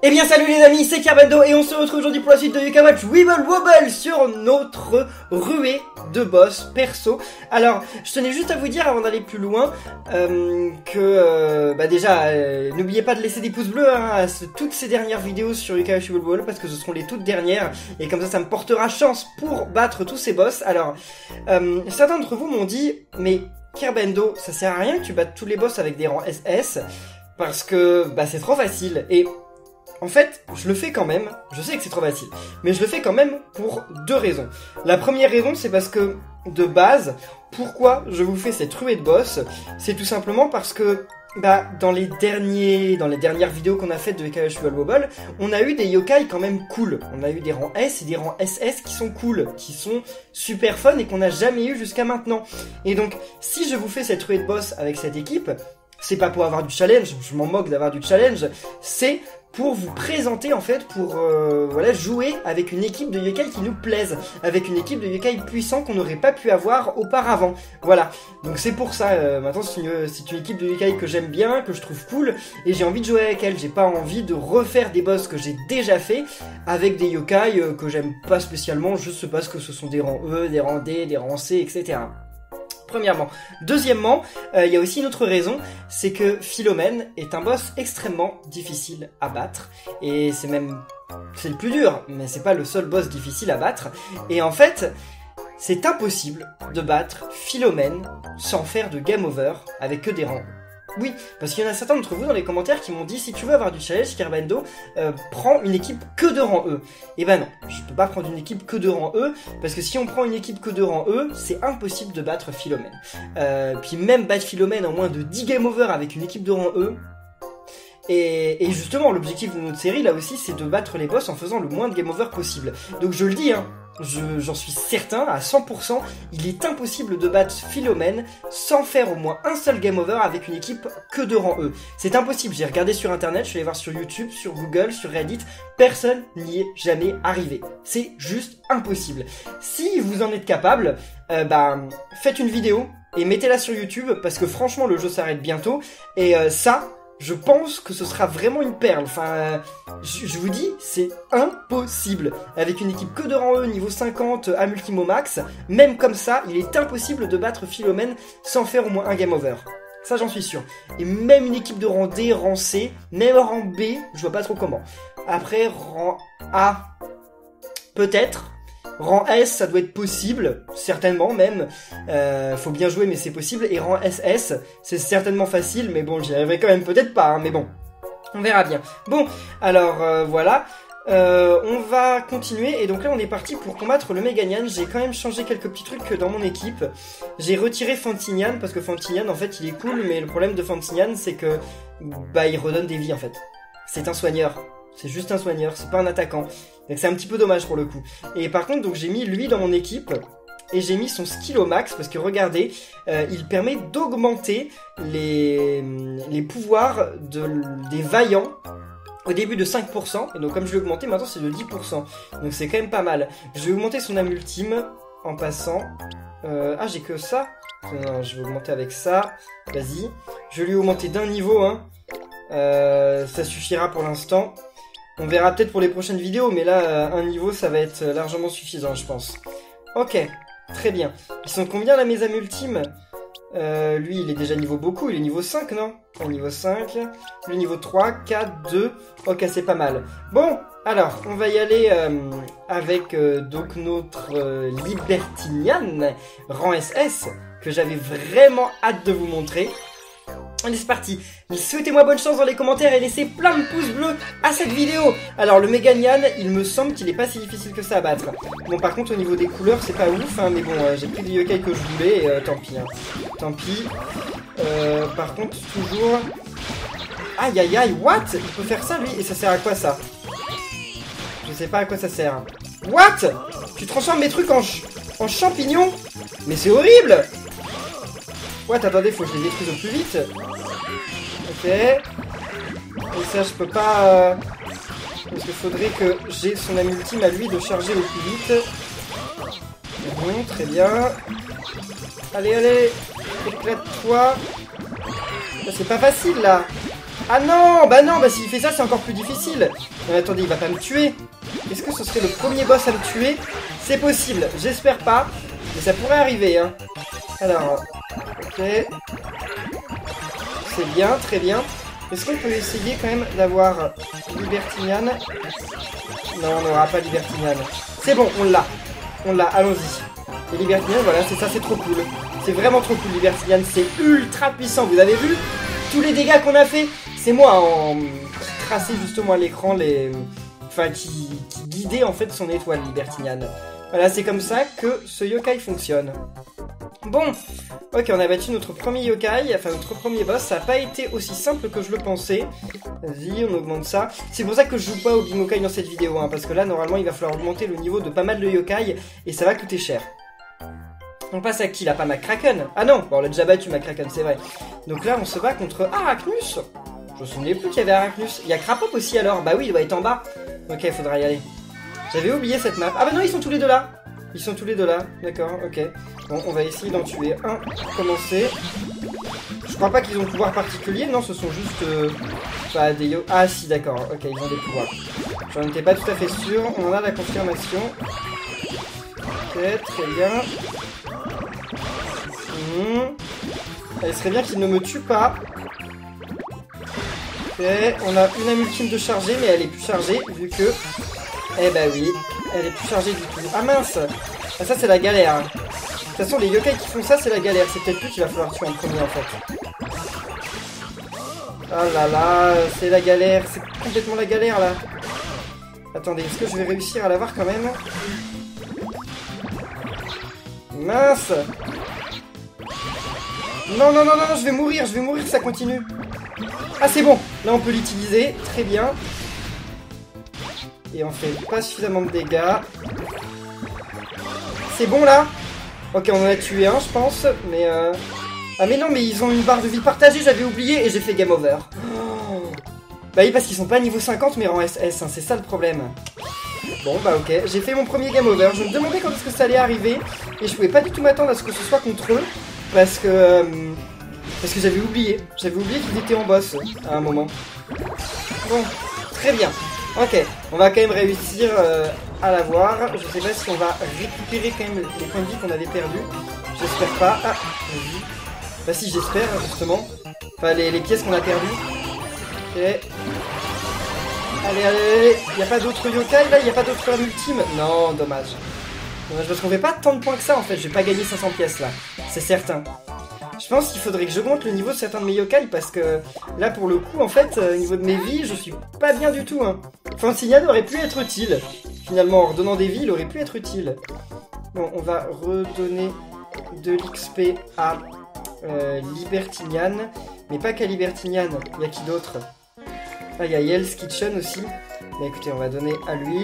Eh bien salut les amis, c'est Kerbendo et on se retrouve aujourd'hui pour la suite de Yokai Watch Wibble Wobble sur notre ruée de boss perso. Alors, je tenais juste à vous dire avant d'aller plus loin n'oubliez pas de laisser des pouces bleus à toutes ces dernières vidéos sur Yokai Watch Wibble Wobble parce que ce seront les toutes dernières et comme ça me portera chance pour battre tous ces boss. Alors, certains d'entre vous m'ont dit, mais Kerbendo, ça sert à rien que tu battes tous les boss avec des rangs SS parce que c'est trop facile et... En fait, je le fais quand même, je sais que c'est trop facile, mais je le fais quand même pour deux raisons. La première raison, c'est parce que, de base, pourquoi je vous fais cette ruée de boss, c'est tout simplement parce que, dans les dernières vidéos qu'on a faites de Yokai Watch Wibble Wobble, on a eu des yokai quand même cool. On a eu des rangs S et des rangs SS qui sont cool, qui sont super fun et qu'on n'a jamais eu jusqu'à maintenant. Et donc, si je vous fais cette ruée de boss avec cette équipe, c'est pas pour avoir du challenge, je m'en moque d'avoir du challenge, c'est pour vous présenter en fait, pour jouer avec une équipe de yokai qui nous plaise, avec une équipe de yokai puissants qu'on n'aurait pas pu avoir auparavant. Voilà, donc c'est pour ça, maintenant c'est une équipe de yokai que j'aime bien, que je trouve cool, et j'ai envie de jouer avec elle, j'ai pas envie de refaire des boss que j'ai déjà fait, avec des yokai que j'aime pas spécialement, juste parce que ce sont des rangs E, des rangs D, des rangs C, etc. Premièrement. Deuxièmement, il y a aussi une autre raison, c'est que Philomène est un boss extrêmement difficile à battre, et c'est le plus dur, mais c'est pas le seul boss difficile à battre, et en fait, c'est impossible de battre Philomène sans faire de game over avec que des rangs. Oui, parce qu'il y en a certains d'entre vous dans les commentaires qui m'ont dit si tu veux avoir du challenge, Kerbendo, prends une équipe que de rang E. Et non, je peux pas prendre une équipe que de rang E, parce que si on prend une équipe que de rang E, c'est impossible de battre Philomène. Puis même battre Philomène en moins de 10 game over avec une équipe de rang E, et justement, l'objectif de notre série, là aussi, c'est de battre les boss en faisant le moins de game over possible. Donc je le dis, j'en suis certain, à 100%, il est impossible de battre Philomène sans faire au moins un seul game over avec une équipe que de rang E. C'est impossible, j'ai regardé sur internet, je suis allé voir sur YouTube, sur Google, sur Reddit, personne n'y est jamais arrivé. C'est juste impossible. Si vous en êtes capable, faites une vidéo et mettez-la sur YouTube, parce que franchement le jeu s'arrête bientôt, et je pense que ce sera vraiment une perle. Enfin, je vous dis, c'est impossible. Avec une équipe que de rang E, niveau 50, à Multimo Max, même comme ça, il est impossible de battre Philomène sans faire au moins un game over. Ça, j'en suis sûr. Et même une équipe de rang D, rang C, même rang B, je vois pas trop comment. Après, rang A, peut-être. Rang S, ça doit être possible, certainement même. Faut bien jouer, mais c'est possible. Et rang SS, c'est certainement facile, mais bon, j'y arriverai quand même peut-être pas, mais bon, on verra bien. Bon, alors voilà. On va continuer, et donc là on est parti pour combattre le Meganian. J'ai quand même changé quelques petits trucs dans mon équipe. J'ai retiré Fantignan, parce que Fantignan en fait il est cool, mais le problème de Fantignan c'est que il redonne des vies en fait. C'est un soigneur. C'est juste un soigneur, c'est pas un attaquant. Donc c'est un petit peu dommage pour le coup. Et par contre, donc j'ai mis lui dans mon équipe, et j'ai mis son skill au max, parce que regardez, il permet d'augmenter les pouvoirs des vaillants au début de 5%, et donc comme je l'ai augmenté, maintenant c'est de 10%. Donc c'est quand même pas mal. Je vais augmenter son âme ultime en passant. J'ai que ça. Non, je vais augmenter avec ça. Vas-y. Je vais lui augmenter d'un niveau, ça suffira pour l'instant. On verra peut-être pour les prochaines vidéos, mais là, un niveau, ça va être largement suffisant, je pense. Ok, très bien. Ils sont combien, là, mes âmes ultimes? Lui, il est déjà niveau beaucoup, il est niveau 5, non? Niveau 5, lui niveau 3, 4, 2, ok, c'est pas mal. Bon, alors, on va y aller avec donc notre Libertinian, rang SS, que j'avais vraiment hâte de vous montrer. Allez, c'est parti. Souhaitez-moi bonne chance dans les commentaires et laissez plein de pouces bleus à cette vidéo. Alors, le Meganian, il me semble qu'il est pas si difficile que ça à battre. Bon, par contre, au niveau des couleurs, c'est pas ouf, mais bon, j'ai pris des yokai que je voulais, et tant pis. Tant pis. Par contre, toujours... Aïe, aïe, aïe, what? Il peut faire ça, lui? Et ça sert à quoi, ça? Je sais pas à quoi ça sert. What? Tu transformes mes trucs en champignons? Mais c'est horrible! What, attendez, faut que je les détruise au plus vite. Ok. Et ça, je peux pas... Parce qu'il faudrait que j'ai son âme ultime à lui de charger au plus vite. Bon, très bien. Allez, allez. Éclate-toi. C'est pas facile, là. Ah non, bah s'il fait ça, c'est encore plus difficile. Mais attendez, il va pas me tuer. Est-ce que ce serait le premier boss à me tuer? C'est possible, j'espère pas. Mais ça pourrait arriver, hein. Alors, ok. C'est bien, très bien. Est-ce qu'on peut essayer quand même d'avoir Libertinian? Non, on n'aura pas Libertinian. C'est bon, on l'a. On l'a, allons-y. Et Libertinian, voilà, c'est ça, c'est trop cool. C'est vraiment trop cool, Libertinian. C'est ultra puissant, vous avez vu tous les dégâts qu'on a fait? C'est moi qui traçais justement à l'écran les... Enfin, qui guidait en fait son étoile, Libertinian. Voilà, c'est comme ça que ce yokai fonctionne. Bon, ok, on a battu notre premier yokai, enfin notre premier boss, ça n'a pas été aussi simple que je le pensais. Vas-y, on augmente ça. C'est pour ça que je joue pas au Bimokai dans cette vidéo, hein, parce que là, normalement, il va falloir augmenter le niveau de pas mal de yokai, et ça va coûter cher. On passe à qui là? Pas Mackraken? Ah non, bon, on l'a déjà battu Mackraken, c'est vrai. Donc là, on se bat contre Arachnus. Je me souvenais plus qu'il y avait Arachnus. Il y a Crapop aussi alors? Bah oui, il doit être en bas. Ok, il faudra y aller. J'avais oublié cette map. Ah bah non, ils sont tous les deux là. Ils sont tous les deux là. D'accord, ok. Bon, on va essayer d'en tuer un pour commencer. Je crois pas qu'ils ont de pouvoir particulier. Non, ce sont juste... Bah, des yo... Ah si, d'accord. Ok, ils ont des pouvoirs. J'en étais pas tout à fait sûr. On en a la confirmation. Ok, très bien. Il serait bien qu'il ne me tue pas. Ok, on a une âme ultime de charger, mais elle est plus chargée, vu que... Eh bah oui, elle est plus chargée du tout. Ah mince! Ah, ça c'est la galère. De toute façon, les yokai qui font ça, c'est la galère. C'est peut-être lui qu'il va falloir tuer en premier, en fait. Oh là là, c'est la galère. C'est complètement la galère, là. Attendez, est-ce que je vais réussir à l'avoir quand même? Mince! Non, non, non, non, je vais mourir, ça continue. Ah, c'est bon, là on peut l'utiliser, très bien. Et on fait pas suffisamment de dégâts. C'est bon là? Ok, on en a tué un, je pense, mais Ah mais non, mais ils ont une barre de vie partagée, j'avais oublié, et j'ai fait game over. Oh. Bah oui, parce qu'ils sont pas niveau 50, mais en SS, hein, c'est ça le problème. Bon, bah ok, j'ai fait mon premier game over. Je me demandais quand est-ce que ça allait arriver, et je pouvais pas du tout m'attendre à ce que ce soit contre eux, parce que j'avais oublié. J'avais oublié qu'ils étaient en boss à un moment. Bon, très bien. Ok, on va quand même réussir à l'avoir. Je sais pas si on va récupérer quand même les points de vie qu'on avait perdus. J'espère pas. Ah, vas-y. Bah si, j'espère, justement. Enfin, les pièces qu'on a perdues. Ok. Allez, allez, il n'y a pas d'autres yokai là? Il n'y a pas d'autres âmes ultimes? Non, dommage. Dommage, parce qu'on fait pas tant de points que ça en fait. Je vais pas gagner 500 pièces là. C'est certain. Je pense qu'il faudrait que j'augmente le niveau de certains de mes yokai parce que là pour le coup en fait au niveau de mes vies je suis pas bien du tout hein. Francinian aurait pu être utile. Finalement en redonnant des vies il aurait pu être utile. Bon on va redonner de l'XP à Libertinian. Mais pas qu'à Libertinian, il y a qui d'autre? Ah il y a Hell's Kitchen aussi. Bah écoutez on va donner à lui.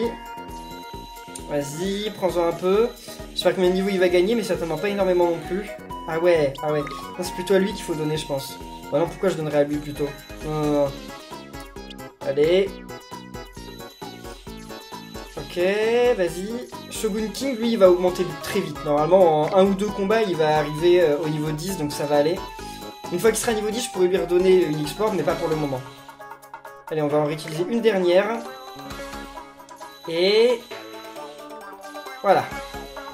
Vas-y prends-en un peu. Je sais pas combien de niveaux il va gagner mais certainement pas énormément non plus. Ah ouais, ah ouais. C'est plutôt à lui qu'il faut donner, je pense. Bah non, pourquoi je donnerais à lui plutôt? Non, non, non. Allez. Ok, vas-y. Shogun King, lui, il va augmenter très vite. Normalement, en 1 ou 2 combats, il va arriver au niveau 10, donc ça va aller. Une fois qu'il sera niveau 10, je pourrais lui redonner une X-Port, mais pas pour le moment. Allez, on va en réutiliser une dernière. Et... voilà.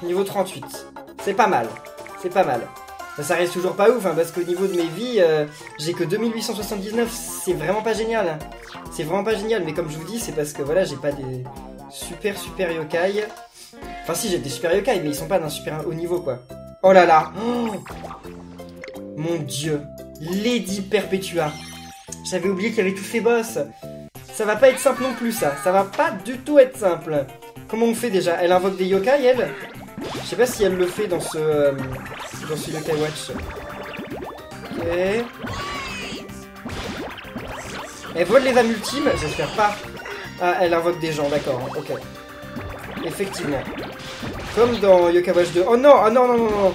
Niveau 38. C'est pas mal. C'est pas mal. Ça reste toujours pas ouf, hein, parce qu'au niveau de mes vies, j'ai que 2879, c'est vraiment pas génial. C'est vraiment pas génial, mais comme je vous dis, c'est parce que voilà, j'ai pas des super yokai. Enfin si, j'ai des super yokai, mais ils sont pas d'un super haut niveau, quoi. Oh là là oh mon dieu Lady Perpetua. J'avais oublié qu'il y avait tous ces boss. Ça va pas être simple non plus, ça. Ça va pas du tout être simple. Comment on fait déjà? Elle invoque des yokai, elle? Je sais pas si elle le fait dans ce Yokai Watch. Ok. Elle vole les âmes ultimes, j'espère pas. Ah, elle invoque des gens, d'accord, ok. Effectivement. Comme dans Yokai Watch 2. Oh non, ah non, non, non, non.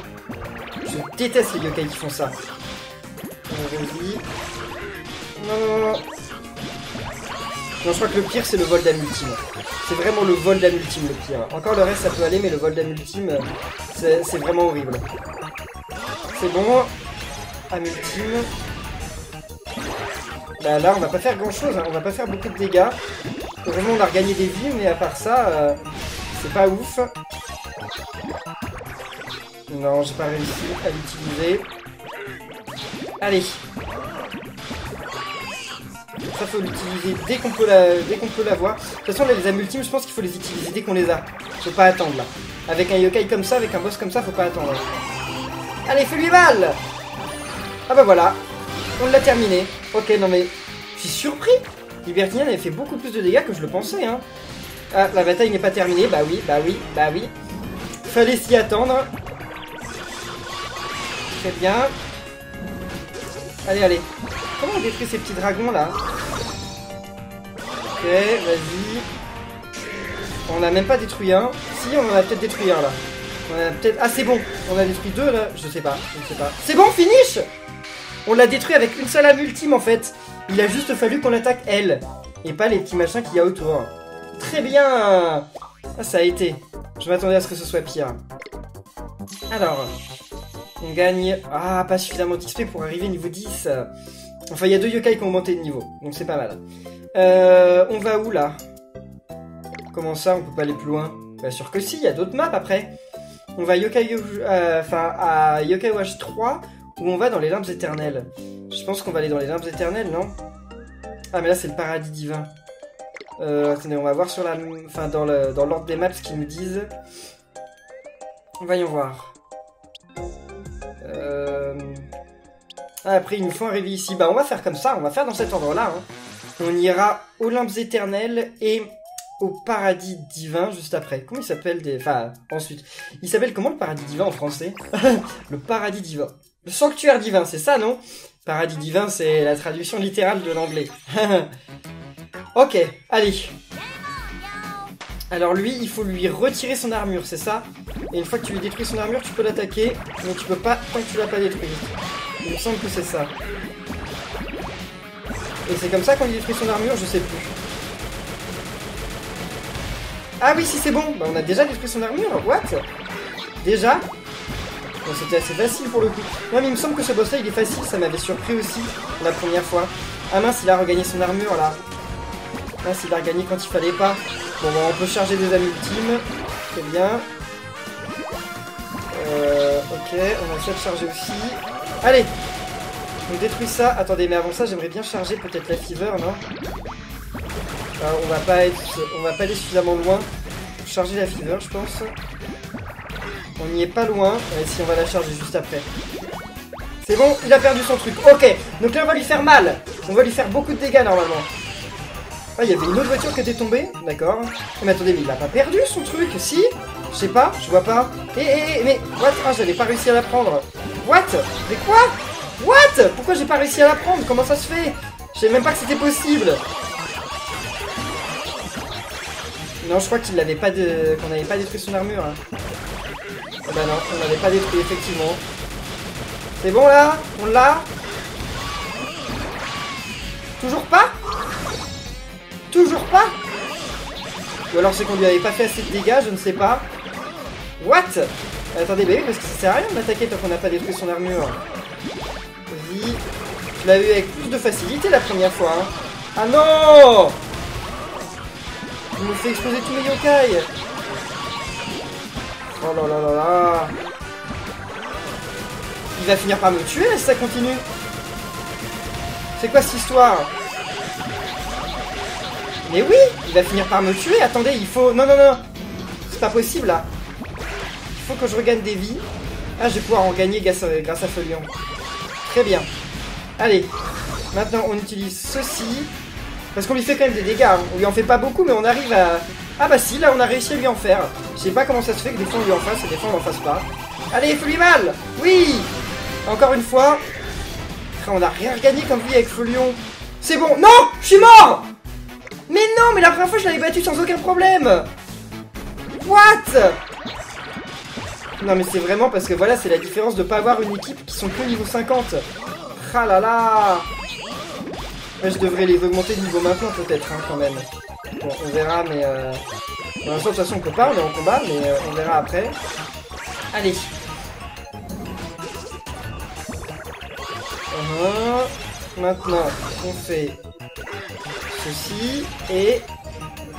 Je déteste les yokai qui font ça. Vas-y. Non, non, non, non. Non, je crois que le pire, c'est le vol d'âme ultime. C'est vraiment le vol d'âme ultime, le pire. Encore le reste, ça peut aller, mais le vol d'âme ultime, c'est vraiment horrible. C'est bon. Âme ultime. Bah là, on va pas faire grand-chose, hein. On va pas faire beaucoup de dégâts. Heureusement, on a regagné des vies, mais à part ça, c'est pas ouf. Non, j'ai pas réussi à l'utiliser. Allez. Ça, faut l'utiliser dès qu'on peut la voir. De toute façon, là, les âmes ultimes, je pense qu'il faut les utiliser dès qu'on les a. Faut pas attendre, là. Avec un yokai comme ça, avec un boss comme ça, faut pas attendre. Allez, fais-lui mal! Ah bah voilà. On l'a terminé. Ok, non mais... Je suis surpris. Libertinian avait fait beaucoup plus de dégâts que je le pensais, hein. Ah, la bataille n'est pas terminée. Bah oui, bah oui, bah oui. Fallait s'y attendre. Très bien. Allez, allez. Comment on détruit ces petits dragons là? Ok, vas-y. On n'a même pas détruit un. Si, on en a peut-être détruit un là. On a peut-être... Ah, c'est bon. On a détruit deux là. Je sais pas. C'est bon, finish! On l'a détruit avec une seule âme ultime en fait. Il a juste fallu qu'on attaque elle. Et pas les petits machins qu'il y a autour. Très bien! Ah, ça a été. Je m'attendais à ce que ce soit pire. Alors... On gagne... Ah, pas suffisamment d'XP pour arriver niveau 10. Enfin, il y a 2 yokai qui ont monté de niveau. Donc c'est pas mal. On va où, là? Comment ça, on peut pas aller plus loin? Bien sûr que si, il y a d'autres maps, après. On va à Yokai Watch 3, où on va dans les limbes éternelles. Je pense qu'on va aller dans les limbes éternelles, non? Ah, mais là, c'est le paradis divin. Attendez, on va voir sur la... Enfin, dans l'ordre des maps, ce qu'ils nous disent. Voyons voir. Ah, après, il nous faut un réveil ici. Bah, on va faire comme ça, on va faire dans cet ordre-là. Hein. On ira aux limbes éternelles et au paradis divin juste après. Comment il s'appelle Enfin, ensuite. Il s'appelle comment le paradis divin en français? Le paradis divin. Le sanctuaire divin, c'est ça, non? Paradis divin, c'est la traduction littérale de l'anglais. Ok, allez. Alors lui, il faut lui retirer son armure, c'est ça? Et une fois que tu lui détruis son armure, tu peux l'attaquer, mais tu peux pas tant que tu l'as pas détruit. Il me semble que c'est ça. Et c'est comme ça qu'on lui détruit son armure, je sais plus. Ah oui, si c'est bon, bah on a déjà détruit son armure, what? Déjà? Bon, c'était assez facile pour le coup. Non mais il me semble que ce boss là il est facile, ça m'avait surpris aussi la première fois. Ah mince, il a regagné son armure là. Mince, il a regagné quand il fallait pas. Bon bah on peut charger des âmes ultimes. Très bien. Ok, on va essayer de charger aussi. Allez! On détruit ça. Attendez, mais avant ça, j'aimerais bien charger peut-être la fever, non? On va pas aller suffisamment loin pour charger la fever, je pense. On n'y est pas loin. Allez, si on va la charger juste après. C'est bon, il a perdu son truc. Ok, donc là on va lui faire mal. On va lui faire beaucoup de dégâts normalement. Ah, il y avait une autre voiture qui était tombée. D'accord. Mais attendez, mais il a pas perdu son truc, si? Je sais pas, je vois pas. Mais what? Ah, j'avais pas réussi à la prendre. What? Mais quoi? What? Pourquoi j'ai pas réussi à la prendre? Comment ça se fait? Je savais même pas que c'était possible. Non, je crois qu'il l'avait pas qu'on n'avait pas détruit son armure. Hein. Ah bah non, on l'avait pas détruit effectivement. C'est bon là? On l'a? Toujours pas? Toujours pas? Ou alors c'est qu'on lui avait pas fait assez de dégâts, je ne sais pas. What? Attendez, bah oui, parce que ça sert à rien de l'attaquer tant qu'on n'a pas détruit son armure. Vas-y. Je l'avais eu avec plus de facilité la première fois. Hein. Ah non! Il me fait exploser tous mes yokai. Oh là là là là. Il va finir par me tuer si ça continue. C'est quoi cette histoire? Mais oui, il va finir par me tuer. Attendez, il faut... Non, non, non. C'est pas possible, là. Il faut que je regagne des vies. Ah, je vais pouvoir en gagner grâce à Feuillon. Très bien. Allez. Maintenant, on utilise ceci. Parce qu'on lui fait quand même des dégâts. Hein. On lui en fait pas beaucoup, mais on arrive à... Ah bah si, là, on a réussi à lui en faire. Je sais pas comment ça se fait que des fois on lui en fasse et des fois on en fasse pas. Allez, fais-lui mal. Oui. Encore une fois. On a rien gagné comme lui avec Feuillon. C'est bon. Non, je suis mort. Mais non, mais la première fois je l'avais battu sans aucun problème. What? Non mais c'est vraiment parce que voilà, c'est la différence de pas avoir une équipe qui sont que niveau 50. Ah là là. Ouais, je devrais les augmenter de niveau maintenant peut-être hein, quand même. Bon, on verra mais... Pour l'instant de toute façon on peut pas, on est en combat, mais on verra après. Allez. Maintenant, on fait ceci et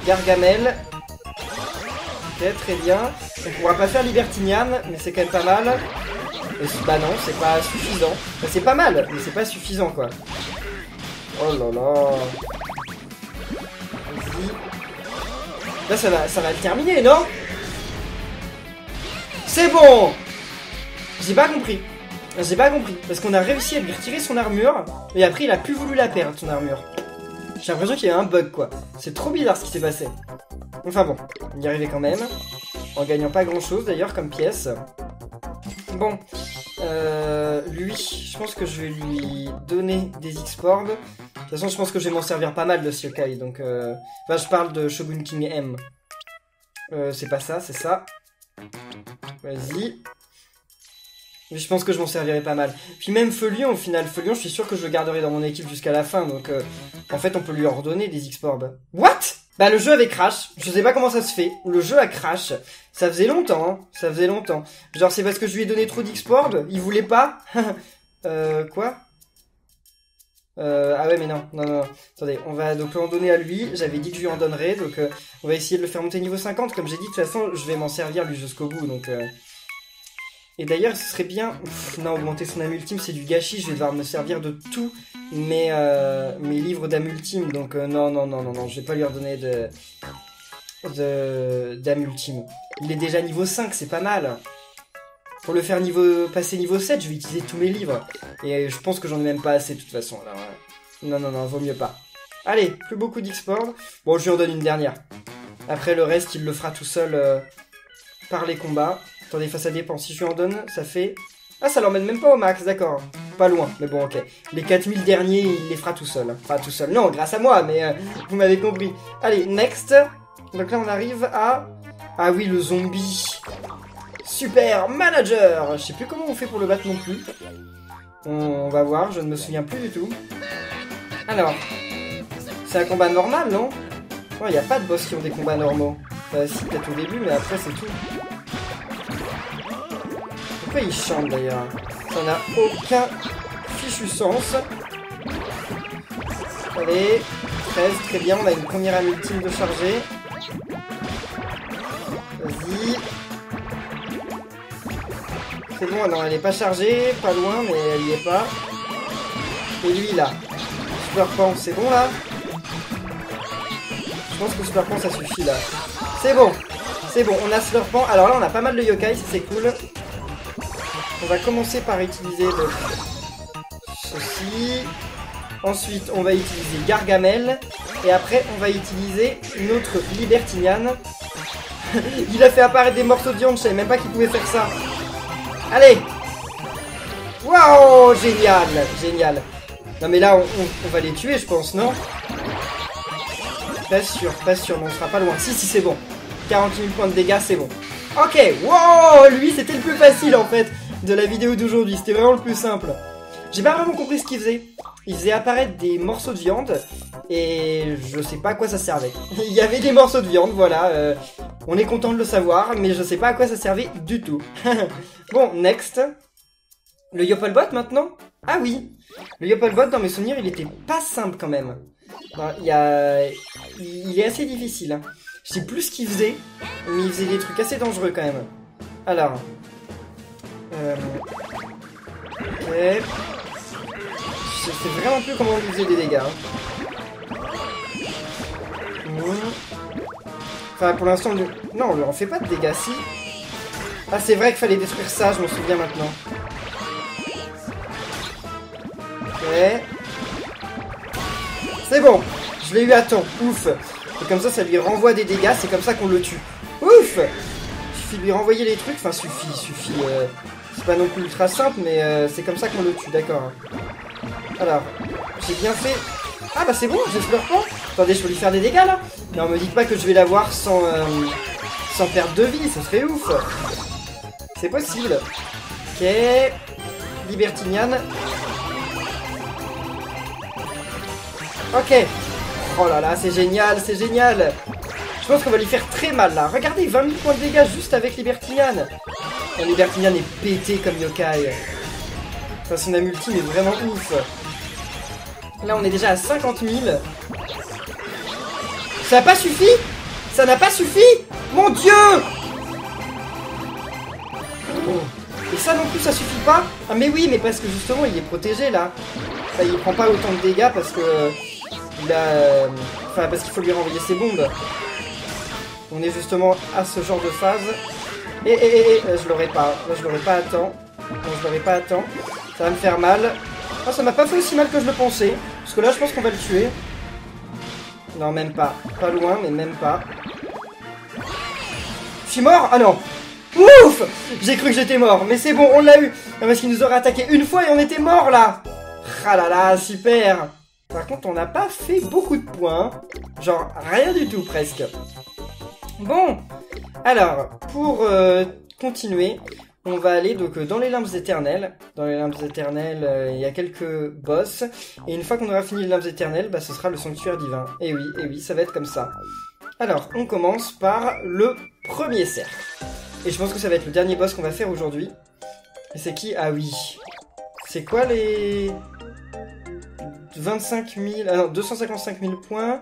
Gargamel. Ok, très bien. On pourra pas faire Libertinian, mais c'est quand même pas mal. Et bah non, c'est pas suffisant. Enfin, c'est pas mal, mais c'est pas suffisant quoi. Oh là là. Vas-y. Là, ça va le terminer, non? C'est bon! J'ai pas compris. J'ai pas compris. Parce qu'on a réussi à lui retirer son armure, et après il a plus voulu la perdre, son armure. J'ai l'impression qu'il y a eu un bug quoi. C'est trop bizarre ce qui s'est passé. Enfin bon, on y arrivait quand même. En gagnant pas grand chose d'ailleurs comme pièce. Bon. Lui, je pense que je vais lui donner des X-Orbs. De toute façon, je pense que je vais m'en servir pas mal de ce yokai. Donc, enfin, je parle de Shogun King M. C'est pas ça, c'est ça. Vas-y. Je pense que je m'en servirai pas mal. Puis même Feulion, au final, Feulion, je suis sûr que je le garderai dans mon équipe jusqu'à la fin. Donc, en fait, on peut lui ordonner des X-Orbs. What? Bah, le jeu avait crash. Je sais pas comment ça se fait. Le jeu a crash. Ça faisait longtemps, hein. Ça faisait longtemps. Genre, c'est parce que je lui ai donné trop d'X-Orbs. Il voulait pas. Quoi? Ah ouais, mais non. Attendez, on va donc en donner à lui. J'avais dit que je lui en donnerais. Donc, on va essayer de le faire monter niveau 50. Comme j'ai dit, de toute façon, je vais m'en servir lui jusqu'au bout. Donc, Et d'ailleurs, ce serait bien... non, augmenter son âme ultime, c'est du gâchis. Je vais devoir me servir de tous mes livres d'âme ultime. Donc, non. Je vais pas lui redonner d'âme ultime. Il est déjà niveau 5, c'est pas mal. Pour le faire passer niveau 7, je vais utiliser tous mes livres. Et je pense que j'en ai même pas assez, de toute façon. Alors, non, vaut mieux pas. Allez, plus beaucoup d'X-Orbs. Bon, je lui en donne une dernière. Après, le reste, il le fera tout seul par les combats. Attendez, ça dépend. Si je lui en donne, ça fait... ah, ça l'emmène même pas au max, d'accord. Pas loin, mais bon, ok. Les 4000 derniers, il les fera tout seul. Enfin, tout seul. Non, grâce à moi, mais vous m'avez compris. Allez, next. Donc là, on arrive à... ah oui, le zombie. Super manager. Je sais plus comment on fait pour le battre non plus. On va voir, je ne me souviens plus du tout. Alors, c'est un combat normal, non? Il n'y a pas de boss qui ont des combats normaux. Si, peut-être au début, mais après, c'est tout. Pourquoi il chante d'ailleurs? Ça n'a aucun fichu sens. Allez, 13, très bien, on a une première âme ultime de charger. Vas-y. C'est bon, non, elle est pas chargée, pas loin, mais elle y est pas. Et lui là, Super Pan, c'est bon là? Je pense que Super Pan ça suffit là. C'est bon, on a Super Pan. Alors là, on a pas mal de yokai, c'est cool. On va commencer par utiliser ceci. Ensuite, on va utiliser Gargamel. Et après, on va utiliser notre Libertinian. Il a fait apparaître des morceaux de viande, je savais même pas qu'il pouvait faire ça. Allez! Waouh! Génial. Non mais là, on va les tuer, je pense, non? Pas sûr, mais on sera pas loin. Si, c'est bon. 40 000 points de dégâts, c'est bon. Ok, wow! Lui, c'était le plus facile, en fait, de la vidéo d'aujourd'hui. C'était vraiment le plus simple. J'ai pas vraiment compris ce qu'il faisait. Il faisait apparaître des morceaux de viande, et je sais pas à quoi ça servait. Il y avait des morceaux de viande, voilà. On est content de le savoir, mais je sais pas à quoi ça servait du tout. Bon, next. Le Yopolbot maintenant? Ah oui. Le Yopolbot, dans mes souvenirs, il était pas simple quand même. Non, il est assez difficile. Hein. Je sais plus ce qu'il faisait, mais il faisait des trucs assez dangereux quand même. Alors. Ok. Je sais vraiment plus comment il faisait des dégâts. Hein. Enfin, pour l'instant, non, on lui en fait pas de dégâts, si. Ah, c'est vrai qu'il fallait détruire ça, je m'en souviens maintenant. Ok. C'est bon, je l'ai eu à temps, ouf. Et comme ça lui renvoie des dégâts, c'est comme ça qu'on le tue. Ouf. Il suffit de lui renvoyer les trucs, enfin suffit. C'est pas non plus ultra simple, mais c'est comme ça qu'on le tue, d'accord. Alors, j'ai bien fait... ah bah c'est bon, j'ai Super Pan. Attendez, je peux lui faire des dégâts là? Non, me dites pas que je vais l'avoir sans perte de vie, ça serait ouf. C'est possible. Ok. Libertinian. Ok. Oh là là, c'est génial. Je pense qu'on va lui faire très mal là. Regardez, 20 000 points de dégâts juste avec Libertinian. Oh, Libertinian est pété comme yokai. Enfin, son âme ultime est vraiment ouf. Là, on est déjà à 50 000. Ça n'a pas suffi? Ça n'a pas suffi? Mon Dieu! Oh. Et ça non plus, ça suffit pas? Ah mais oui, mais parce que justement, il est protégé, là. Enfin, il prend pas autant de dégâts parce que... il a... Enfin, parce qu'il faut lui renvoyer ses bombes. On est justement à ce genre de phase. Je l'aurais pas. Là, je l'aurais pas à temps. Non, je l'aurais pas à temps. Ça va me faire mal. Ah, ça m'a pas fait aussi mal que je le pensais. Parce que là, je pense qu'on va le tuer. Non, même pas. Pas loin, mais même pas. Je suis mort? Ah non. Ouf! J'ai cru que j'étais mort. Mais c'est bon, on l'a eu. Ah, parce qu'il nous aurait attaqué une fois et on était mort, là. Ah là là, super. Par contre, on n'a pas fait beaucoup de points. Genre, rien du tout, presque. Bon. Alors, pour continuer... On va aller donc dans les limbes éternelles. Dans les limbes éternelles, il y a quelques boss. Et une fois qu'on aura fini les limbes éternelles, bah, ce sera le sanctuaire divin. Et oui, ça va être comme ça. Alors, on commence par le premier cercle. Et je pense que ça va être le dernier boss qu'on va faire aujourd'hui. Et c'est qui? Ah oui. C'est quoi les... 25 000... Ah non, 255 000 points.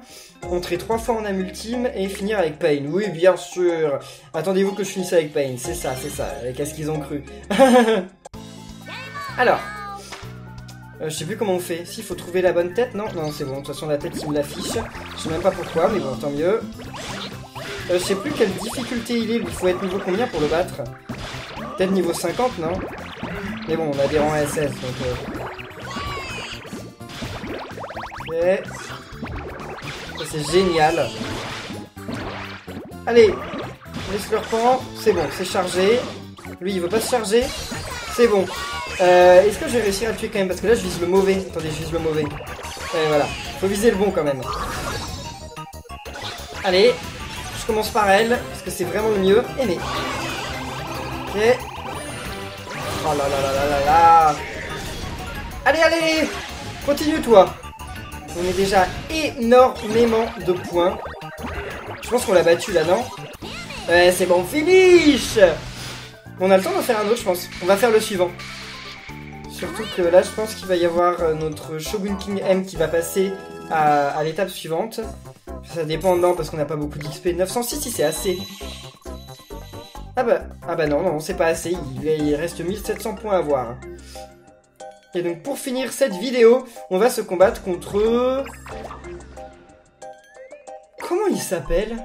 Entrer 3 fois en âme ultime et finir avec Pain. Oui, bien sûr. Attendez-vous que je finisse avec Pain. C'est ça. Qu'est-ce qu'ils ont cru? Alors. Je sais plus comment on fait. S'il faut trouver la bonne tête. Non, c'est bon. De toute façon, la tête, il me l'affiche. Je sais même pas pourquoi, mais bon, tant mieux. Je sais plus quelle difficulté il est. Il faut être niveau combien pour le battre? Peut-être niveau 50, non? Mais bon, on a des rangs SS, donc... Ok. Ça, c'est génial. Allez, laisse le reprendre. C'est bon, c'est chargé. Lui, il veut pas se charger. C'est bon. Est-ce que je vais réussir à le tuer quand même? Parce que là, je vise le mauvais. Attendez, je vise le mauvais. Et voilà. Faut viser le bon quand même. Allez. Je commence par elle. Parce que c'est vraiment le mieux. Aimé. Ok. Oh là là là là là là. Allez. Continue, toi. On est déjà énormément de points. Je pense qu'on l'a battu là, non? Ouais, c'est bon, finish! On a le temps d'en faire un autre, je pense. On va faire le suivant. Surtout que là, je pense qu'il va y avoir notre Shogun King M qui va passer à l'étape suivante. Ça dépend, non, parce qu'on n'a pas beaucoup d'XP. 906, si c'est assez. Ah bah non, c'est pas assez. Il reste 1700 points à voir. Et donc pour finir cette vidéo, on va se combattre contre... Comment il s'appelle?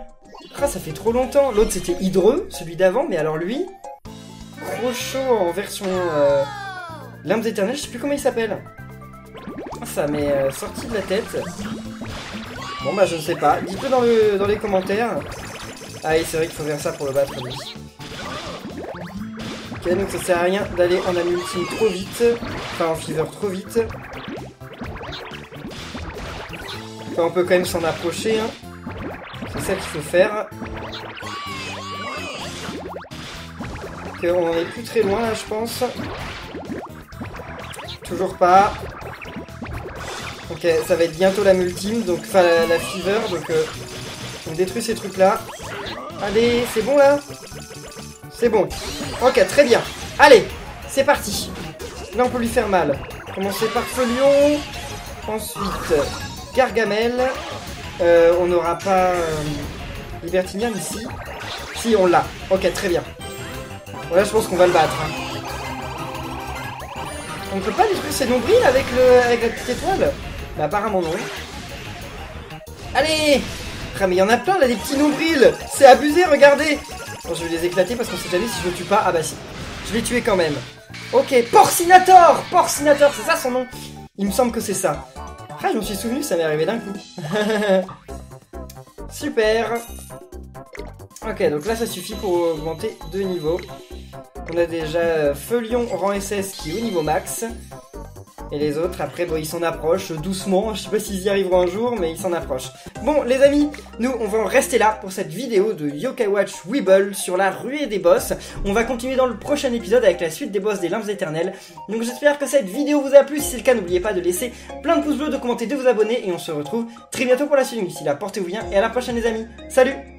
Ah, ça fait trop longtemps. L'autre c'était Hydreux, celui d'avant, mais alors lui... Crochot en version... Limbes éternelles, je sais plus comment il s'appelle. Ah, ça m'est sorti de la tête. Bon bah je ne sais pas. Dites-le dans les commentaires. Ah oui, c'est vrai qu'il faut faire ça pour le battre lui. Ok, donc ça sert à rien d'aller en âme ultime trop vite. Enfin, en fever trop vite. Enfin, on peut quand même s'en approcher. Hein. C'est ça qu'il faut faire. Ok, on en est plus très loin là, je pense. Toujours pas. Ok, ça va être bientôt l'âme ultime, donc enfin la fever, donc on détruit ces trucs là. Allez, c'est bon là? C'est bon. Ok, très bien. Allez, c'est parti. Là, on peut lui faire mal. Commencer par Feulion. Ensuite, Gargamel. On n'aura pas Libertinian ici. Si, on l'a. Ok, très bien. Voilà, je pense qu'on va le battre. Hein. On peut pas détruire ses nombrils avec la petite étoile? Bah, apparemment non. Allez! Ah, mais il y en a plein là, des petits nombrils! C'est abusé, regardez! Bon, je vais les éclater parce qu'on sait jamais si je le tue pas. Ah bah si. Je l'ai tué quand même. Ok, Porcinator! Porcinator, c'est ça son nom? Il me semble que c'est ça. Ah, je m'en suis souvenu, ça m'est arrivé d'un coup. Super. Ok, donc là ça suffit pour augmenter de niveau. On a déjà Feulion rang SS qui est au niveau max. Et les autres, après, bon, ils s'en approchent doucement. Je sais pas s'ils y arriveront un jour, mais ils s'en approchent. Bon, les amis, nous, on va en rester là pour cette vidéo de Yokai Watch Weeble sur la ruée des boss. On va continuer dans le prochain épisode avec la suite des boss des limbes éternelles. Donc, j'espère que cette vidéo vous a plu. Si c'est le cas, n'oubliez pas de laisser plein de pouces bleus, de commenter, de vous abonner. Et on se retrouve très bientôt pour la suite. D'ici là, portez-vous bien et à la prochaine, les amis. Salut!